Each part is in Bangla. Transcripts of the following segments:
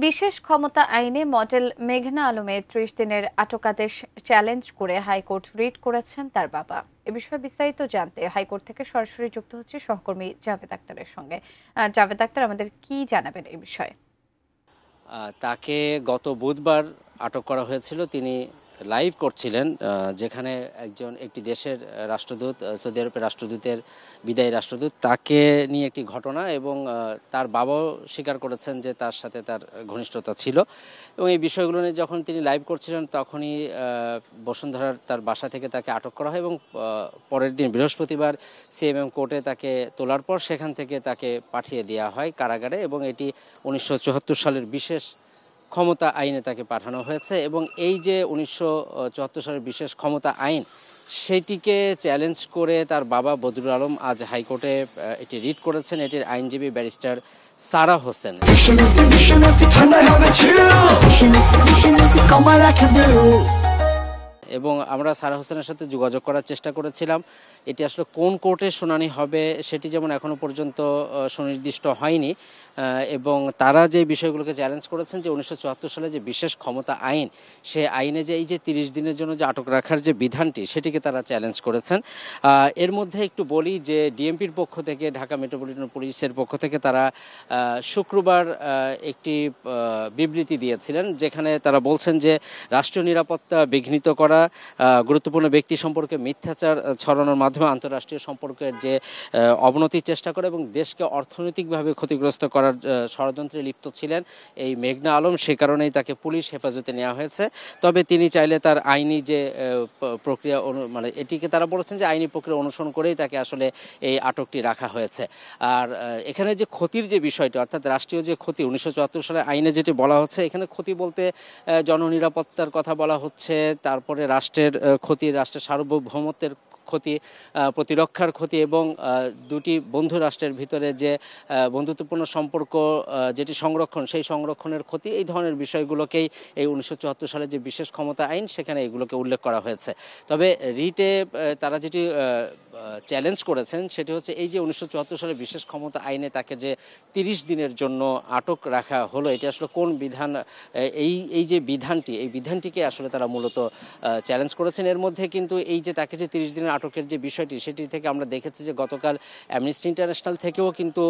বিশেষ ক্ষমতা আইনে মডেল মেঘনা আলমের ৩০ দিনের আটকাদেশ চ্যালেঞ্জ করে হাইকোর্ট রিট করেছেন তার বাবা। এ বিষয়ে বিস্তারিত জানতে হাইকোর্ট থেকে সরাসরি যুক্ত হচ্ছে সহকর্মী জাভেদ আক্তারের সঙ্গে। জাভেদ আক্তার, আমাদের কি জানাবেন এই বিষয়ে? তাকে গত বুধবার আটক করা হয়েছিল। তিনি লাইভ করছিলেন, যেখানে একটি দেশের রাষ্ট্রদূত, সৌদি আরবের রাষ্ট্রদূতের বিদায়ী রাষ্ট্রদূত, তাকে নিয়ে একটি ঘটনা, এবং তার বাবাও স্বীকার করেছেন যে তার সাথে তার ঘনিষ্ঠতা ছিল। এবং এই বিষয়গুলো নিয়ে যখন তিনি লাইভ করছিলেন তখনই বসুন্ধরার তার বাসা থেকে তাকে আটক করা হয়, এবং পরের দিন বৃহস্পতিবার সিএমএম কোর্টে তাকে তোলার পর সেখান থেকে তাকে পাঠিয়ে দেওয়া হয় কারাগারে, এবং এটি 1974 সালের বিশেষ ক্ষমতা আইনে তাকে পাঠানো হয়েছে। এবং এই যে 1974 সালের বিশেষ ক্ষমতা আইন, সেটিকে চ্যালেঞ্জ করে তার বাবা বদরুল আলম আজ হাইকোর্টে এটি রিট করেছেন। এটির আইনজীবী ব্যারিস্টার সারা হোসেন। এবং আমরা সারা হোসেনের সাথে যোগাযোগ করার চেষ্টা করেছিলাম। এটি আসলে কোন কোর্টে শুনানি হবে সেটি যেমন এখনও পর্যন্ত সুনির্দিষ্ট হয়নি, এবং তারা যে বিষয়গুলোকে চ্যালেঞ্জ করেছেন যে 1974 সালে যে বিশেষ ক্ষমতা আইন, সে আইনে যে এই যে 30 দিনের জন্য যে আটক রাখার যে বিধানটি, সেটিকে তারা চ্যালেঞ্জ করেছেন। এর মধ্যে একটু বলি যে ডিএমপির পক্ষ থেকে, ঢাকা মেট্রোপলিটন পুলিশের পক্ষ থেকে তারা শুক্রবার একটি বিবৃতি দিয়েছিলেন, যেখানে তারা বলছেন যে রাষ্ট্রীয় নিরাপত্তা বিঘ্নিত করা, গুরুত্বপূর্ণ ব্যক্তি সম্পর্কে মিথ্যাচার ছড়ানোর মাধ্যমে আন্তঃরাষ্ট্রীয় সম্পর্কের যে অবনতির চেষ্টা করে এবং দেশকে অর্থনৈতিকভাবে ক্ষতিগ্রস্ত করার ষড়যন্ত্রে লিপ্ত ছিলেন এই মেঘনা আলম, সে কারণেই তাকে পুলিশ হেফাজতে নেওয়া হয়েছে। তবে তিনি চাইলে তার আইনি যে প্রক্রিয়া, মানে এটিকে তারা বলেছেন যে আইনি প্রক্রিয়া অনুসরণ করেই তাকে আসলে এই আটকটি রাখা হয়েছে। আর এখানে যে ক্ষতির যে বিষয়টি, অর্থাৎ রাষ্ট্রীয় যে ক্ষতি 1974 সালে আইনে যেটি বলা হচ্ছে, এখানে ক্ষতি বলতে জননিরাপত্তার কথা বলা হচ্ছে, তারপরে রাষ্ট্রের ক্ষতি, রাষ্ট্রের সার্বভৌমত্বের ক্ষতি, প্রতিরক্ষার ক্ষতি, এবং দুটি বন্ধু রাষ্ট্রের ভিতরে যে বন্ধুত্বপূর্ণ সম্পর্ক যেটি সংরক্ষণ, সেই সংরক্ষণের ক্ষতি, এই ধরনের বিষয়গুলোকেই এই 1974 সালে যে বিশেষ ক্ষমতা আইন, সেখানে এগুলোকে উল্লেখ করা হয়েছে। তবে রিটে তারা যেটি চ্যালেঞ্জ করেছেন সেটি হচ্ছে এই যে 1974 সালে বিশেষ ক্ষমতা আইনে তাকে যে 30 দিনের জন্য আটক রাখা হলো, এটি আসলে কোন বিধান, এই যে বিধানটি, এই বিধানটিকে আসলে তারা মূলত চ্যালেঞ্জ করেছেন। এর মধ্যে কিন্তু এই যে তাকে যে 30 দিনের আটকের যে বিষয়টি, সেটি থেকে আমরা দেখেছি যে গতকাল অ্যামনেস্টি ইন্টারন্যাশনাল থেকেও কিন্তু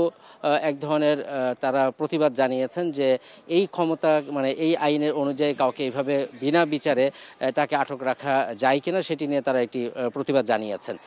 এক ধরনের তারা প্রতিবাদ জানিয়েছেন যে এই ক্ষমতা, মানে এই আইনের অনুযায়ী কাউকে এইভাবে বিনা বিচারে তাকে আটক রাখা যায় কিনা, সেটি নিয়ে তারা একটি প্রতিবাদ জানিয়েছেন।